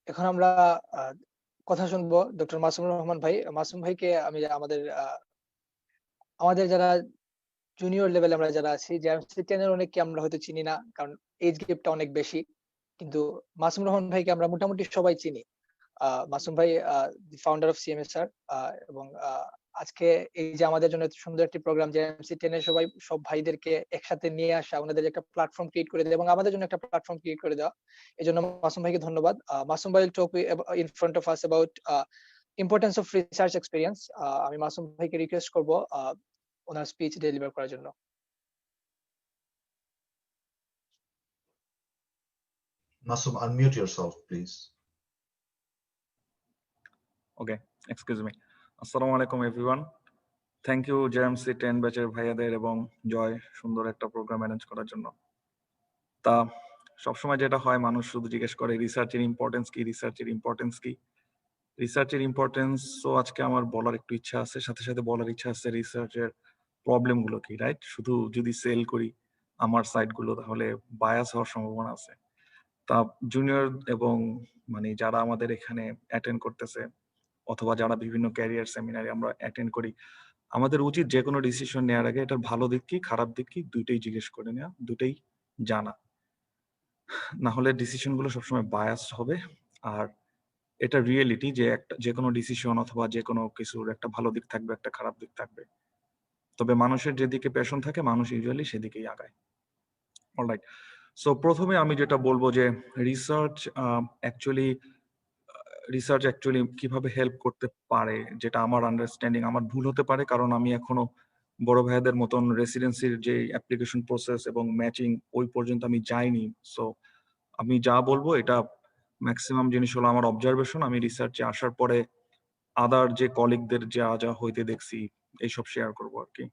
এখন আমরা কথা শুনবো ডক্টর মাসুমুর রহমান ভাই। মাসুম ভাইকে আমি আমাদের যারা জুনিয়র লেভেলে আমরা যারা আছি, JMC 10 এর অনেককে আমরা হয়তো চিনি না। কারণ এজ গ্যাপটা অনেক বেশি। কিন্তু মাসুম রহমান ভাইকে আমরা মোটামুটি সবাই চিনি। মাসুম ভাই ফাউন্ডার অফ CMSR এবং আজকে এই যে আমাদের জন্য এত সুন্দর একটি প্রোগ্রাম JMC 10 এর সব ভাইদেরকে একসাথে নিয়ে আসা, ওনাদের একটা প্ল্যাটফর্ম ক্রিয়েট করে দেওয়া এবং আমাদের জন্য একটা প্ল্যাটফর্ম ক্রিয়েট করে দেওয়া। এজন্য মাসুম ভাইকে ধন্যবাদ। মাসুম ভাই talk in front of us about importance of research experience. আমি মাসুম ভাইকে রিকোয়েস্ট করব ওনার স্পিচ ডেলিভার করার জন্য। Masum, unmute yourself, please. Okay, excuse me. Assalamu alaikum everyone. Thank you JMC 10 ব্যাচের ভাইয়াদের এবং জয় সুন্দর একটা প্রোগ্রাম ম্যানেজ করার জন্য। তা সবসময় যেটা হয়, মানুষ শুধু জিজ্ঞেস করে রিসার্চের ইম্পর্টেন্স কি, রিসার্চের ইম্পর্টেন্স কি। রিসার্চের ইম্পর্টেন্স তো আজকে আমার বলার একটু ইচ্ছা আছে, সাথে সাথে বলার ইচ্ছা আছে রিসার্চের প্রবলেম গুলো কি, রাইট? শুধু যদি সেল করি আমার সাইট গুলো তাহলে বায়াস হওয়ার সম্ভাবনা আছে। তা জুনিয়র এবং মানে যারা আমাদের এখানে অ্যাটেন্ড করতেছে অথবা যারা বিভিন্ন ক্যারিয়ার সেমিনারে আমরা অ্যাটেন্ড করি, আমাদের উচিত যে কোনো ডিসিশন নেওয়ার আগে এটার ভালো দিক কি খারাপ দিক কি দুইটাই জিজ্ঞেস করে নেওয়া, দুটাই জানা। না হলে ডিসিশন গুলো সবসময় বায়াস হবে। আর এটা রিয়েলিটি যে যে কোনো ডিসিশন অথবা যে কোনো কিছুর একটা ভালো দিক থাকবে, একটা খারাপ দিক থাকবে। তবে মানুষের যেদিকে প্যাশন থাকে মানুষ ইউজুয়ালি সেদিকেই আগায়। অলরাইট, সো প্রথমে আমি যেটা বলবো যে রিসার্চ অ্যাকচুয়ালি কিভাবে হেল্প করতে পারে, যেটা আমার আন্ডারস্ট্যান্ডিং, আমার ভুল হতে পারে কারণ আমি এখনো বড় ভাইদের মতন রেসিডেন্সির যে অ্যাপ্লিকেশন প্রসেস এবং ম্যাচিং ওই পর্যন্ত আমি যাইনি। সো আমি যা বলবো এটা ম্যাক্সিমাম জিনিস হলো আমার অবজারভেশন। আমি রিসার্চে আসার পরে আদার যে কলিগদের যা যা হইতে দেখছি এইসব শেয়ার করবো আর কি।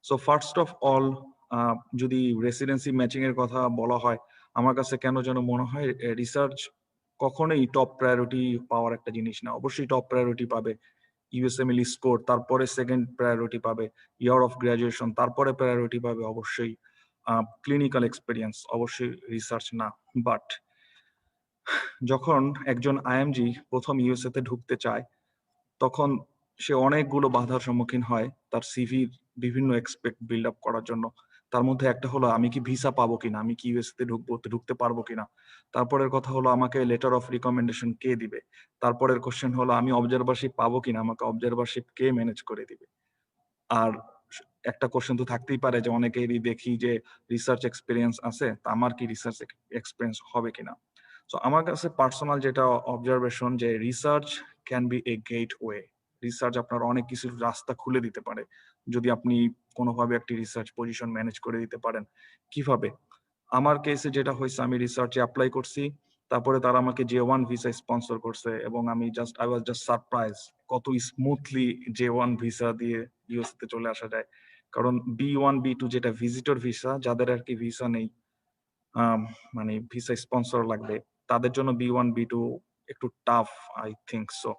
সো ফার্স্ট অফ অল যদি রেসিডেন্সি ম্যাচিং এর কথা বলা হয়, আমার কাছে কেন যেন মনে হয় রিসার্চ কখনোই টপ প্রায়োরিটি পাওয়ার একটা জিনিস না। অবশ্যই টপ প্রায়োরিটি পাবে USMLE স্কোর, তারপরে সেকেন্ড প্রায়োরিটি পাবে ইয়ার অফ গ্রাজুয়েশন, তারপরে প্রায়োরিটি পাবে অবশ্যই ক্লিনিক্যাল এক্সপিরিয়েন্স, অবশ্যই রিসার্চ না। বাট যখন একজন IMG প্রথম USA তে ঢুকতে চায় তখন সে অনেকগুলো বাধার সম্মুখীন হয় তার সিভির বিভিন্ন এক্সপেক্ট বিল্ড আপ করার জন্য। তার মধ্যে একটা হলো আমি কি ভিসা পাবো কিনা, আমি কি USA তে ঢুকতে পারবো কিনা। তারপরের কথা হলো আমাকে লেটার অফ রিকমেন্ডেশন কে দিবে। তারপরের কোশ্চেন হলো আমি অবজারভারশিপ পাবো কিনা, আমাকে অবজারভারশিপ কে ম্যানেজ করে দিবে। আর একটা কোশ্চেন তো থাকতেই পারে যে অনেকেরই দেখি যে রিসার্চ এক্সপিরিয়েন্স আছে, তা আমার কি রিসার্চ এক্সপিরিয়েন্স হবে কিনা। সো আমার কাছে পার্সোনাল যেটা অবজারভেশন যে research can B A gateway. Research আপনার অনেক কিছুর রাস্তা খুলে দিতে পারে যদি আপনি কোনোভাবে একটি রিসার্চ পজিশন ম্যানেজ করে দিতে পারেন। কিভাবে? আমার কেসে যেটা হয়েছে, আমি রিসার্চে অ্যাপ্লাই করছি, তারপরে তারা আমাকে J1 ভিসা স্পন্সর করছে এবং আমি আই ওয়াজ জাস্ট সারপ্রাইজ কত স্মুথলি J1 ভিসা দিয়ে USA তে চলে আসা যায়। কারণ B1 B2 যেটা ভিজিটর ভিসা, যাদের আর কি ভিসা নেই, মানে ভিসা স্পন্সর লাগবে, তাদের জন্য B1 B2 একটু tough I think so.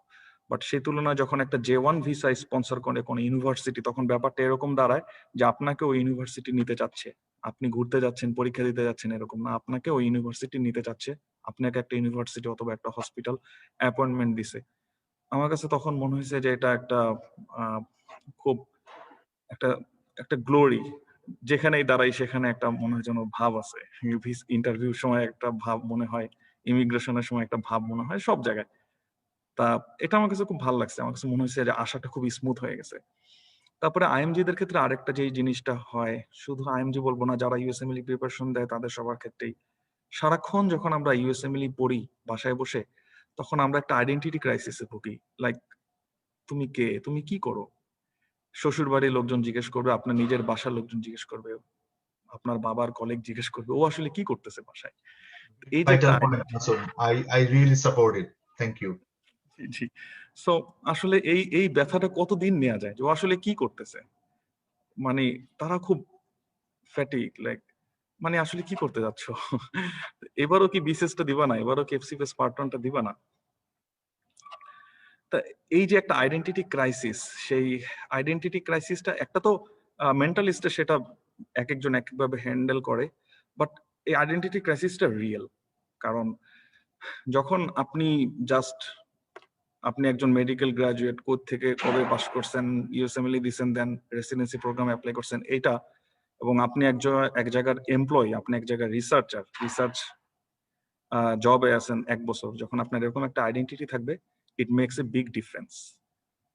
But সেই তুলনায় যখন একটা J1 ভিসা স্পন্সর করে কোনো ইউনিভার্সিটি, তখন ব্যাপারটা এরকম দাঁড়ায় যে আপনাকে ওই ইউনিভার্সিটি নিতে চাচ্ছে। আপনি ঘুরতে যাচ্ছেন, পরীক্ষা দিতে যাচ্ছেন এরকম না, আপনাকে ওই ইউনিভার্সিটি নিতে চাচ্ছে, আপনাকে একটা ইউনিভার্সিটি অথবা একটা হসপিটাল অ্যাপয়েন্টমেন্ট দিছে। আমার কাছে তখন মনে হয়েছে যে এটা একটা খুব একটা একটা গ্লোরি। যেখানেই দাঁড়াই সেখানে একটা মনে হয় যেন ভাব আছে। ইন্টারভিউর সময় একটা ভাব মনে হয়, ইমিগ্রেশনের সময় একটা ভাব মনে হয়, সব জায়গায়। তা এটা আমার কাছে খুব ভালো লাগছে। আমার কাছে মনে হয়েছে যে আশাটা খুব স্মুথ হয়ে গেছে। তারপরে IMG-দের ক্ষেত্রে আরেকটা যে জিনিসটা হয়, শুধু IMG বলবো না, যারা USMLE প্রিপারেশন দেয় তাদের সবার ক্ষেত্রেই সারাক্ষণ যখন আমরা USMLE পড়ি বাসায় বসে, তখন আমরা একটা আইডেন্টিটি ক্রাইসিসে ভুগি। লাইক তুমি কে, তুমি কি করো? শ্বশুর বাড়ির লোকজন জিজ্ঞেস করবে, আপনার নিজের বাসার লোকজন জিজ্ঞেস করবে, আপনার বাবার কলিগ জিজ্ঞেস করবে ও আসলে কি করতেছে বাসায়। এই যে I really support it. Thank you. G, so আসলে এই ব্যথাটা কতদিন নেওয়া যায় যে ও আসলে কি করতেছে। মানে তারা খুব ফ্যাটিক, লাইক মানে আসলে কি করতে যাচ্ছ? এবারও কি বিসিএসটা দিবা না, এবারও কি এফসিপিএস পার্ট 1টা দিবা না। তা এই যে একটা আইডেন্টিটি ক্রাইসিস, সেই আইডেন্টিটি ক্রাইসিসটা একটা তো মেন্টালিস্টে সেটা এক একজন এক একভাবে হ্যান্ডেল করে, বাট এই আইডেন্টিটি ক্রাইসিসটা রিয়েল। কারণ যখন আপনি জাস্ট আপনি একজন মেডিকেল গ্রাজুয়েট, কোথ থেকে কবে পাস করছেন, ইউএসএমএলই দিছেন, দেন রেসিডেন্সি প্রোগ্রামে অ্যাপ্লাই করছেন, এটা, এবং আপনি এক জায়গার এমপ্লয়ি, আপনি এক জায়গার রিসার্চ জবে আছেন 1 বছর, যখন আপনার এরকম একটা আইডেন্টিটি থাকবে, it makes a big difference.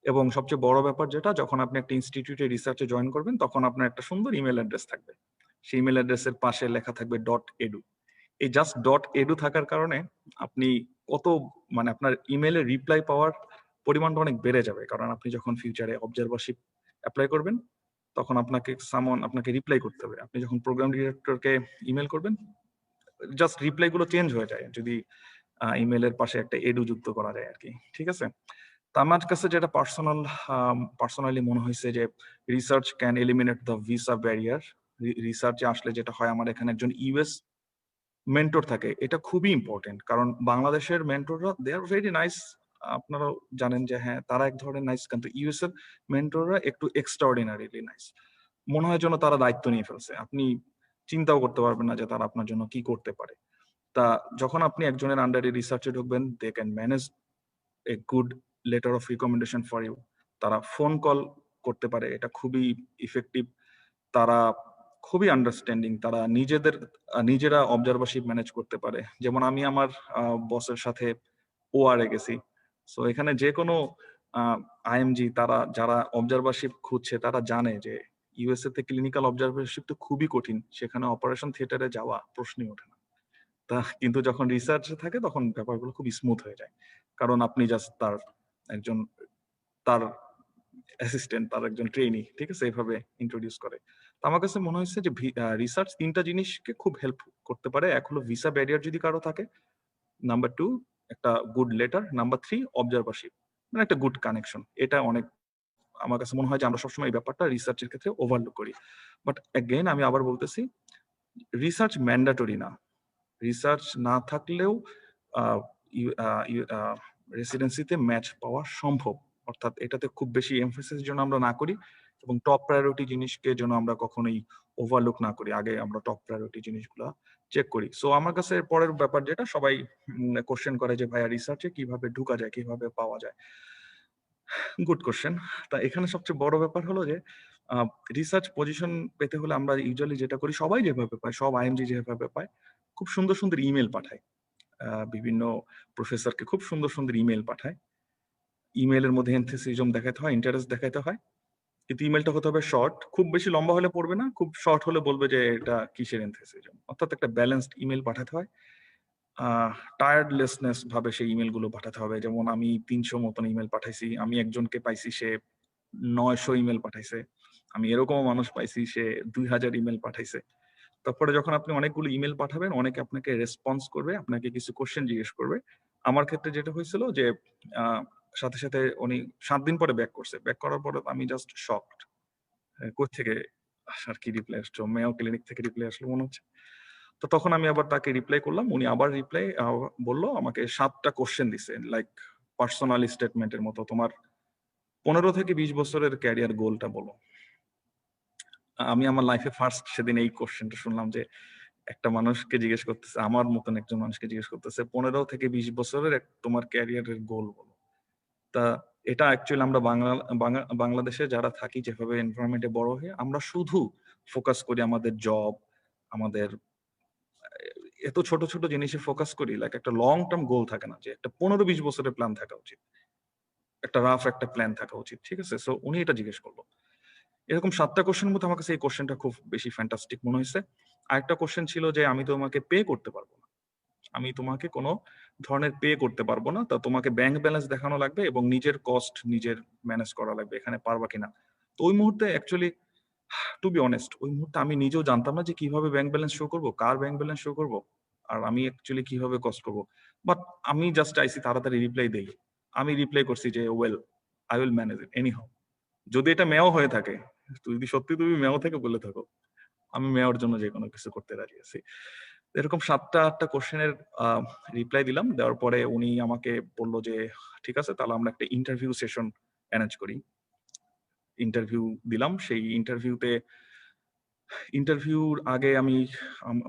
এবং সবচেয়ে বড় ব্যাপার যেটা, যখন আপনি একটা ইনস্টিটিউটে রিসার্চে জয়েন করবেন, তখন আপনার একটা সুন্দর ইমেল অ্যাড্রেস থাকবে। সেই ইমেল অ্যাড্রেসের পাশে লেখা থাকবে .edu। এই জাস্ট .edu থাকার কারণে আপনি কত, মানে আপনার ইমেলে রিপ্লাই পাওয়ার পরিমাণটা অনেক বেড়ে যাবে, কারণ আপনি যখন ফিউচারে অবজারভারশিপ অ্যাপ্লাই করবেন, তখন আপনাকে রিপ্লাই করতে হবে। আপনি যখন প্রোগ্রাম ডিরেক্টরকে ইমেল করবেন, জাস্ট রিপ্লাই গুলো চেঞ্জ হয়ে যায় যদি ইমেলের পাশে একটা এডু যুক্ত করা যায় আর কি। ঠিক আছে, তো আমার কাছে যেটা পার্সোনালি মনে হয়েছে যে research can eliminate the visa barrier. রিসার্চে আসলে যেটা হয়, আমার এখানে একজন ইউএস মেন্টর থাকে, এটা খুবই ইম্পর্টেন্ট, কারণ বাংলাদেশের মেন্টররা দে আর ভেরি নাইস, আপনারাও জানেন যে হ্যাঁ তারা এক ধরনের নাইস, কিন্তু ইউএস এর মেন্টররা একটু এক্সট্রাঅর্ডিনারিলি নাইস। মনে হয় যেন তারা দায়িত্ব নিয়ে ফেলছে, আপনি চিন্তাও করতে পারবেন না যে তারা আপনার জন্য কি করতে পারে। তা যখন আপনি একজনের আন্ডারে রিসার্চে ঢুকবেন, they can manage a good letter of recommendation for you. তারা ফোন কল করতে পারে, এটা খুবই ইফেক্টিভ। তারা খুবই আন্ডারস্ট্যান্ডিং, তারা নিজেরা অবজারভারশিপ ম্যানেজ করতে পারে। যেমন আমি আমার বসের সাথে ওআরএ গেছি, সো এখানে যে কোনো আইএমজি তারা যারা অবজারভারশিপ খুঁজছে, তারা জানে যে ইউএসএ তে ক্লিনিক্যাল অবজারভারশিপ তো খুবই কঠিন, সেখানে অপারেশন থিয়েটারে যাওয়া প্রশ্নই ওঠে না। তা কিন্তু যখন রিসার্চে থাকে, তখন ব্যাপারগুলো খুব স্মুথ হয়ে যায়, কারণ আপনি জাস্ট তার অ্যাসিস্ট্যান্ট, তার একজন ট্রেনি, ঠিক আছে, এইভাবে ইন্ট্রোডিউস করে। তো আমার কাছে মনে হয়েছে যে রিসার্চ 3টা জিনিসকে খুব হেল্প করতে পারে। এক হলো ভিসা ব্যারিয়ার যদি কারো থাকে, নাম্বার 2 একটা গুড লেটার, নাম্বার 3 অবজারভারশিপ, মানে একটা গুড কানেকশন। এটা অনেক, আমার কাছে মনে হয় যে আমরা সবসময় এই ব্যাপারটা রিসার্চের ক্ষেত্রে ওভারলুক করি। বাট অ্যাগেইন আমি আবার বলতেছি, রিসার্চ ম্যান্ডেটরি না। রিসার্চ না থাকলেও রেসিডেন্সিতে ম্যাচ পাওয়া সম্ভব। অর্থাৎ এটাতে খুব বেশি এমফাসিস যেন আমরা না করি, এবং টপ প্রায়োরিটি জিনিসকে যেন আমরা কখনোই ওভারলুক না করি। আগে আমরা টপ প্রায়োরিটি জিনিসগুলো চেক করি। সো আমার কাছে পরের ব্যাপার যেটা সবাই কোশ্চেন করে যে ভাইয়া রিসার্চে কিভাবে ঢুকা যায়, কিভাবে পাওয়া যায়। Good question. তা এখানে সবচেয়ে বড় ব্যাপার হলো যে রিসার্চ পজিশন পেতে হলে আমরা ইউজুয়ালি যেটা করি, সবাই যেভাবে পায়, সব আইএমজি যেভাবে পায়, খুব সুন্দর সুন্দর ইমেল পাঠায়, বিভিন্ন প্রফেসরকে খুব সুন্দর সুন্দর ইমেল পাঠায়। ইমেলের মধ্যে এনথুসিয়াজম দেখাতে হয়, ইন্টারেস্ট দেখাতে হয়, কিন্তু ইমেলটা হতে হবে শর্ট, খুব বেশি লম্বা হলে পড়বে না, খুব শর্ট হলে বলবে যে এটা কিসের এনথুসিয়াজম। অর্থাৎ একটা ব্যালেন্সড ইমেল পাঠাতে হয়, টায়ার্ডলেসনেস ভাবে সেই ইমেল গুলো পাঠাতে হবে। যেমন আমি 300 মতন ইমেল পাঠাইছি, আমি একজনকে পাইছি সে 900 ইমেল পাঠাইছে, আমি এরকম মানুষ পাইছি সে 2000 ইমেল পাঠাইছে। তারপরে যখন আপনি অনেকগুলো ইমেল পাঠাবেন, অনেকে আপনাকে রেসপন্স করবে, আপনাকে কিছু কোশ্চেন জিজ্ঞেস করবে। আমার ক্ষেত্রে যেটা হয়েছিল যে সাথে সাথে উনি 7 দিন পরে ব্যাক করছে। ব্যাক করার পরে আমি জাস্ট শকড, কোত্থেকে আর কি রিপ্লাই আসলো, মেয়ো ক্লিনিক থেকে রিপ্লাই আসলো মনে হচ্ছে। তো তখন আমি আবার তাকে রিপ্লাই করলাম, উনি আবার রিপ্লাই বললো, আমাকে 7টা কোশ্চেন দিছে, লাইক পার্সোনাল স্টেটমেন্টের মতো, তোমার 15 থেকে 20 বছরের ক্যারিয়ার গোলটা বলো। আমি আমার লাইফে ফার্স্ট সেদিন এই কোশ্চেনটা শুনলাম যে একটা মানুষকে জিজ্ঞেস করতেছে, আমার মতন একজন মানুষকে জিজ্ঞেস করতেছে 15 থেকে 20 বছরের তোমার ক্যারিয়ারের গোল বলো। তা এটা অ্যাকচুয়ালি আমরা বাংলাদেশে যারা থাকি, যেভাবে এনভায়রনমেন্টে বড় হয়ে, আমরা শুধু ফোকাস করি আমাদের জব, আমাদের এত ছোট ছোট জিনিসে ফোকাস করি, লাইক একটা লং টার্ম গোল থাকে না, যে একটা 15-20 বছরের প্ল্যান থাকা উচিত, একটা রাফ একটা প্ল্যান থাকা উচিত। ঠিক আছে, সো উনি এটা জিজ্ঞেস করলো। এরকম 7টা কোশ্চেনের মধ্যে আমার কাছে এই কোশ্চেনটা খুব বেশি ফ্যান্টাস্টিক মনে হয়েছে। আরেকটা কোশ্চেন ছিল যে আমি তোমাকে পে করতে পারবো না, আমি তোমাকে কোনো ধরনের পে করতে পারবো না, তা তোমাকে ব্যাংক ব্যালেন্স দেখানো লাগবে এবং নিজের কস্ট নিজের ম্যানেজ করা লাগবে, এখানে পারবা কিনা। তো ওই মুহূর্তে অ্যাকচুয়ালি, টু বি অনেস্ট, ওই মুহূর্তে আমি নিজেও জানতাম না যে কিভাবে ব্যাংক ব্যালেন্স শো করবো, কার ব্যাংক ব্যালেন্স শো করবো, আর আমি অ্যাকচুয়ালি কিভাবে কস্ট করবো। বাট আমি জাস্ট আইসি তাড়াতাড়ি রিপ্লাই দেই। আমি রিপ্লাই করছি যে well, I will manage it any how. যদি এটা মেও হয়ে থাকে, যদি সত্যি তুমি মেও থেকে বলে থাকো, আমি মেয়র জন্য যে কোনো কিছু করতে রাজি আছি। এরকম 7টা-8টা কোশ্চেনের রিপ্লাই দিলাম। দেওয়ার পরে উনি আমাকে বললো যে ঠিক আছে, তাহলে আমরা একটা ইন্টারভিউ সেশন অ্যারেঞ্জ করি। ইন্টারভিউ দিলাম। সেই ইন্টারভিউর আগে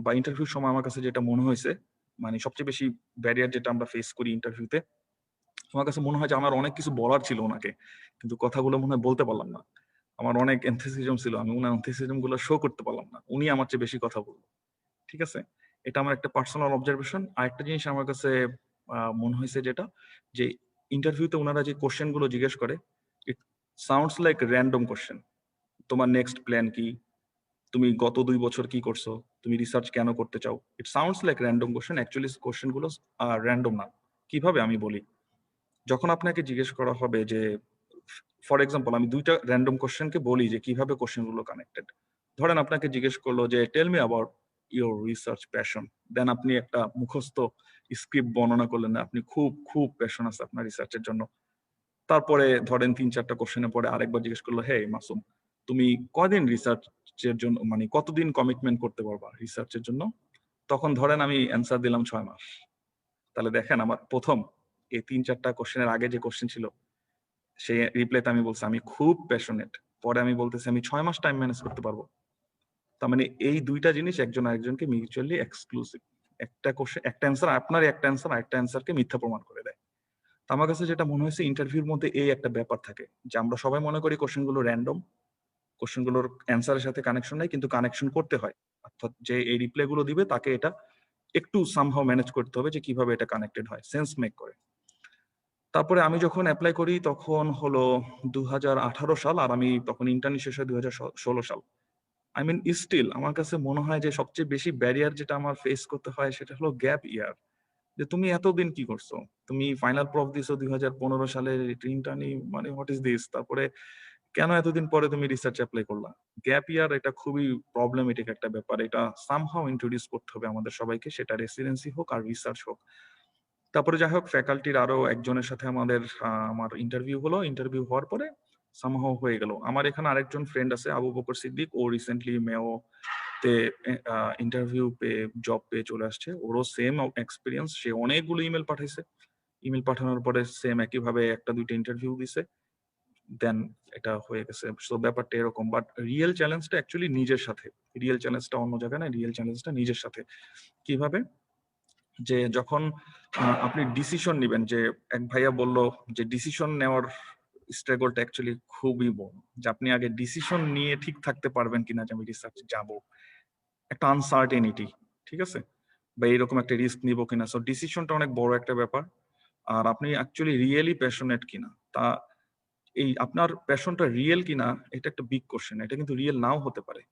বা ইন্টারভিউর সময় আমার কাছে যেটা মনে হয়েছে, মানে সবচেয়ে বেশি ব্যারিয়ার যেটা আমরা ফেস করি ইন্টারভিউতে, আমার কাছে মনে হয় যে আমার অনেক কিছু বলার ছিল ওনাকে, কিন্তু কথাগুলো মনে হয় বলতে পারলাম না। আমার অনেক এনথুসিয়াজম ছিল, আমি ওনার এনথুসিয়াজম গুলো শো করতে পারলাম না, উনি আমার চেয়ে বেশি কথা বললো। ঠিক আছে, এটা আমার একটা পার্সোনাল অবজারভেশন। আরেকটা জিনিস আমার কাছে মনে হয়েছে যেটা, যে ইন্টারভিউতে ওনারা যে কোশ্চেন গুলো জিজ্ঞেস করে, it sounds like random question. তোমার নেক্সট প্ল্যান কি, তুমি গত 2 বছর কি করছো, তুমি রিসার্চ কেন করতে চাও, it sounds like random question. Actually question গুলো র্যান্ডম না। কিভাবে আমি বলি, যখন আপনাকে জিজ্ঞেস করা হবে যে, ফর এক্সাম্পল আমি 2টা র্যান্ডম কোশ্চেনকে বলি যে কিভাবে কোশ্চেন গুলো কানেক্টেড। ধরেন আপনাকে জিজ্ঞেস করলো যে tell me about your research passion, then আপনি একটা মুখস্থ স্ক্রিপ্ট বর্ণনা করলেন না, আপনি খুব খুব প্যাশন আছে আপনার রিসার্চের জন্য। তারপরে ধরেন 3-4টা কোশ্চেনের পরে আরেকবার জিজ্ঞেস করলো, হে মাসুম, তুমি কয়দিন রিসার্চের জন্য, মানে কতদিন কমিটমেন্ট করতে পারবা রিসার্চের জন্য? তখন ধরেন আমি অ্যান্সার দিলাম 6 মাস। তাহলে দেখেন আমার প্রথম এই 3-4টা কোশ্চেনের আগে যে কোশ্চেন ছিল, সেই রিপ্লাইতে আমি বলছি আমি খুব প্যাশনেট, পরে আমি বলতেছি আমি 6 মাস টাইম ম্যানেজ করতে পারবো। তার মানে এই 2টা জিনিস একজন আরেকজনকে মিউচুয়ালি এক্সক্লুসিভ। একটা কোশ্চেন, একটা অ্যান্সার, আপনার একটা অ্যান্সার আরেকটা অ্যান্সারকে মিথ্যা প্রমাণ করে দেয়। তো আমার কাছে যেটা মনে হয়েছে ইন্টারভিউর মধ্যে এই একটা ব্যাপার থাকে যে আমরা সবাই মনে করি কোশ্চেনগুলো র্যান্ডম, কোশ্চেনগুলোর অ্যান্সারের সাথে কানেকশন নাই, কিন্তু কানেকশন করতে হয়। অর্থাৎ যে এই রিপ্লাই গুলো দিবে তাকে এটা একটু সামহাও ম্যানেজ করতে হবে যে কিভাবে এটা কানেক্টেড হয়, সেন্স মেক করে। তারপরে আমি যখন অ্যাপ্লাই করি তখন হলো 2018 সাল, আর আমি তখন ইন্টার্নি শেষ হয় 2016 সাল। আই মিন স্টিল আমার কাছে মনে হয় যে সবচেয়ে বেশি ব্যারিয়ার যেটা আমার ফেস করতে হয় সেটা হলো গ্যাপ ইয়ার। যে তুমি এতদিন কি করছো, তুমি ফাইনাল প্রফ দিছো 2015 সালে, ইন্টার্নি মানে হোয়াট ইজ দিস, তারপরে কেন এতদিন পরে তুমি রিসার্চ অ্যাপ্লাই করলা? গ্যাপ ইয়ার এটা খুবই প্রবলেমেটিক একটা ব্যাপার, এটা সামহাও ইন্ট্রোডিউস করতে হবে আমাদের সবাইকে, সেটা রেসিডেন্সি হোক আর রিসার্চ হোক। তারপরে যাই হোক, ফ্যাকাল্টির আরো একজনের সাথে আমার ইন্টারভিউ হলো। ইন্টারভিউ হওয়ার পরে সামহাও হয়ে গেল। আমার এখানে আরেকজন ফ্রেন্ড আছে, আবু বকর সিদ্দিক, ও রিসেন্টলি মেও তে ইন্টারভিউ পেয়ে জব পেয়ে চলে আসছে। ওরও সেম এক্সপিরিয়েন্স, সে অনেকগুলো ইমেল পাঠাইছে, ইমেল পাঠানোর পরে সেম একইভাবে 1-2টা ইন্টারভিউ দিছে, দেন এটা হয়ে গেছে। সো ব্যাপারটা এরকম, বাট রিয়েল চ্যালেঞ্জটা অ্যাকচুয়ালি নিজের সাথে, রিয়েল চ্যালেঞ্জটা অন্য জায়গায় না, রিয়েল চ্যালেঞ্জটা নিজের সাথে। কিভাবে, যে যখন আপনি ডিসিশন নিবেন, যে এক ভাইয়া বলল যে ডিসিশন নেওয়ার স্ট্রাগলটা অ্যাকচুয়ালি খুবই বড়, যে আপনি আগে ডিসিশন নিয়ে ঠিক থাকতে পারবেন কিনা যে আমি রিসার্চ যাব, একটা আনসার্টেনিটি, ঠিক আছে, বা এরকম একটা রিস্ক নিব কিনা। সো ডিসিশনটা অনেক বড় একটা ব্যাপার। আর আপনি অ্যাকচুয়ালি রিয়েলি প্যাশনেট কিনা, তা এই আপনার প্যাশনটা রিয়েল কিনা এটা একটা বিগ কোশ্চেন, এটা কিন্তু রিয়েল নাও হতে পারে।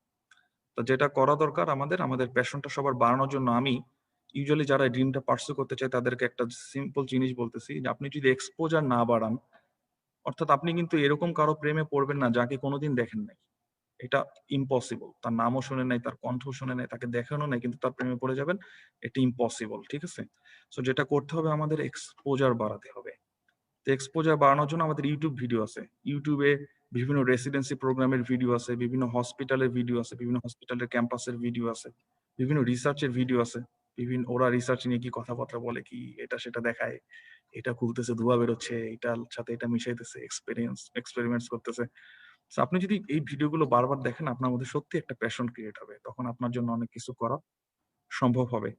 তো যেটা করা দরকার আমাদের প্যাশনটা সবার বাড়ানোর জন্য, আমি ইউজুয়ালি যারা ড্রিমটা পার্সু করতে চায় তাদেরকে একটা সিম্পল জিনিস বলতেছি, যে আপনি যদি এক্সপোজার না বাড়ান, অর্থাৎ আপনি কিন্তু এরকম কারো প্রেমে পড়বেন না যাকে কোনোদিন দেখেন নাই, এটা ইম্পসিবল। তার নামও শুনে নাই, তার কণ্ঠ শুনে নাই, তাকে দেখানো নাই, কিন্তু তার প্রেমে পড়ে যাবেন, এটা ইম্পসিবল। ঠিক আছে, সো যেটা করতে হবে আমাদের এক্সপোজার বাড়াতে হবে। তো এক্সপোজার বাড়ানোর জন্য আমাদের ইউটিউব ভিডিও আছে, ইউটিউবে বিভিন্ন রেসিডেন্সি প্রোগ্রামের ভিডিও আছে, বিভিন্ন হসপিটালের ভিডিও আছে, বিভিন্ন হসপিটালের ক্যাম্পাসের ভিডিও আছে, বিভিন্ন রিসার্চের ভিডিও আছে, বিভিন্ন ওরা রিসার্চ নিয়ে কি কথাবার্তা বলে, কি এটা সেটা দেখায়, এটা খুলতেছে ধোঁয়া বেরোচ্ছে, এটার সাথে এটা মিশাইতেছে, এক্সপেরিমেন্টস করতেছে। So আপনি যদি এই ভিডিওগুলো বারবার দেখেন, আপনার মধ্যে সত্যি একটা প্যাশন ক্রিয়েট হবে, তখন আপনার জন্য অনেক কিছু করা সম্ভব হবে।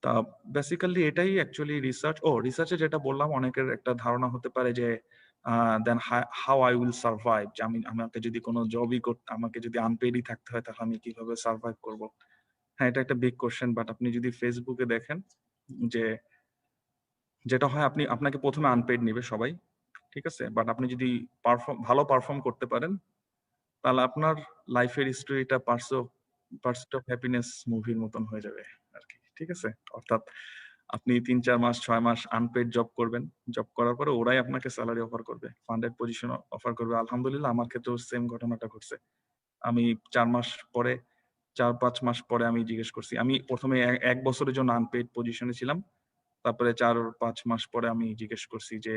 তা বেসিক্যালি এটাই অ্যাকচুয়ালি রিসার্চ। রিসার্চে যেটা বললাম, অনেকের একটা ধারণা হতে পারে যে then how I will survive, যে আমাকে যদি কোনো জবই করতে, আমাকে যদি আনপেডই থাকতে হয়, তাহলে আমি কিভাবে সার্ভাইভ করব। হ্যাঁ, এটা একটা বিগ কোশ্চেন, বাট আপনি যদি ফেসবুকে দেখেন যে যেটা হয়, আপনাকে প্রথমে আনপেড নিবে সবাই, ঠিক আছে, বাট আপনি যদি ভালো পারফর্ম করতে পারেন, তাহলে আপনার লাইফের স্টোরিটা পার্সুট অফ হ্যাপিনেস মুভির মতন হয়ে যাবে আর কি। ঠিক আছে, অর্থাৎ আপনি 3-4 মাস 6 মাস আনপেড জব করবেন, জব করার পরে ওরাই আপনাকে স্যালারি অফার করবে, ফান্ডেড পজিশন অফার করবে। আলহামদুলিল্লাহ আমার ক্ষেত্রেও সেম ঘটনাটা ঘটছে। আমি 4-5 মাস পরে আমি জিজ্ঞেস করছি, আমি প্রথমে 1 বছরের জন্য আনপেড পজিশনে ছিলাম, তারপরে 4-5 মাস পরে আমি জিজ্ঞেস করছি যে,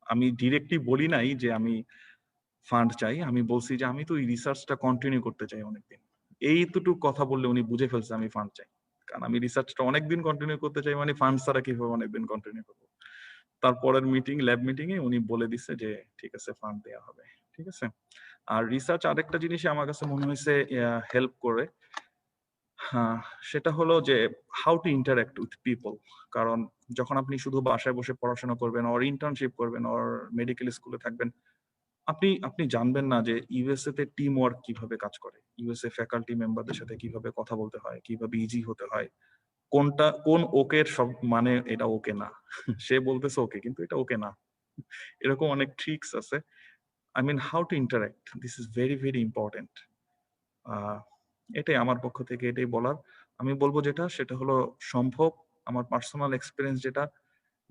আমি ডিরেক্টলি বলি নাই যে আমি ফান্ড চাই, আমি বলছি যে আমি তো এই রিসার্চটা কন্টিনিউ করতে চাই অনেকদিন। এইটুকু কথা বললে উনি বুঝে ফেলছে আমি ফান্ড চাই, কারণ আমি রিসার্চটা অনেকদিন কন্টিনিউ করতে চাই, মানে ফান্ড ছাড়া কিভাবে অনেকদিন কন্টিনিউ করবো। তারপরের ল্যাব মিটিং এ উনি বলে দিচ্ছে যে ঠিক আছে, ফান্ড দেওয়া হবে। ঠিক আছে, আর রিসার্চ আরেকটা জিনিস আমার কাছে মনে হয়েছে হেল্প করে, হ্যাঁ, সেটা হলো যে how to interact with people. কারণ যখন আপনি শুধু বাসায় বসে পড়াশোনা করবেন অর ইন্টার্নশিপ করবেন অর মেডিকেল স্কুলে থাকবেন, আপনি আপনি জানবেন না যে ইউএসএ তে টিম ওয়ার্ক কিভাবে কাজ করে। ইউএসএ ফ্যাকাল্টি মেম্বারদের সাথে কিভাবে কথা বলতে হয়, কিভাবে ইজি হতে হয়। কোন ওকের সব মানে এটা ওকে না। সে বলতেছে ওকে কিন্তু এটা ওকে না। এরকম অনেক ট্রিকস আছে। I mean how to interact. This is very, very important. এটাই আমার পক্ষ থেকে এটাই বলার। আমি বলবো যেটা সেটা হলো সম্ভব আমার পার্সোনাল এক্সপেরিয়েন্স যেটা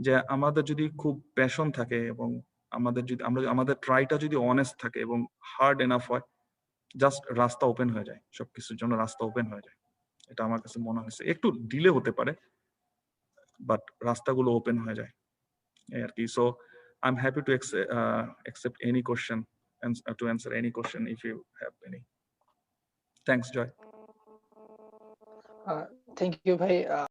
যে আমাদের যদি খুব প্যাশন থাকে এবং আমাদের ট্রাইটা যদি অনেস্ট থাকে এবং হার্ড এনাফ হয়, জাস্ট রাস্তা ওপেন হয়ে যায়। সবকিছুর জন্য রাস্তা ওপেন হয়ে যায়। এটা আমার কাছে মনে হয়েছে। একটু ডিলে হতে পারে, বাট রাস্তাগুলো ওপেন হয়ে যায়। এই আর কি। So I am happy to accept any question and to answer any question if you have any. Thanks, Joy. Thank you ভাই।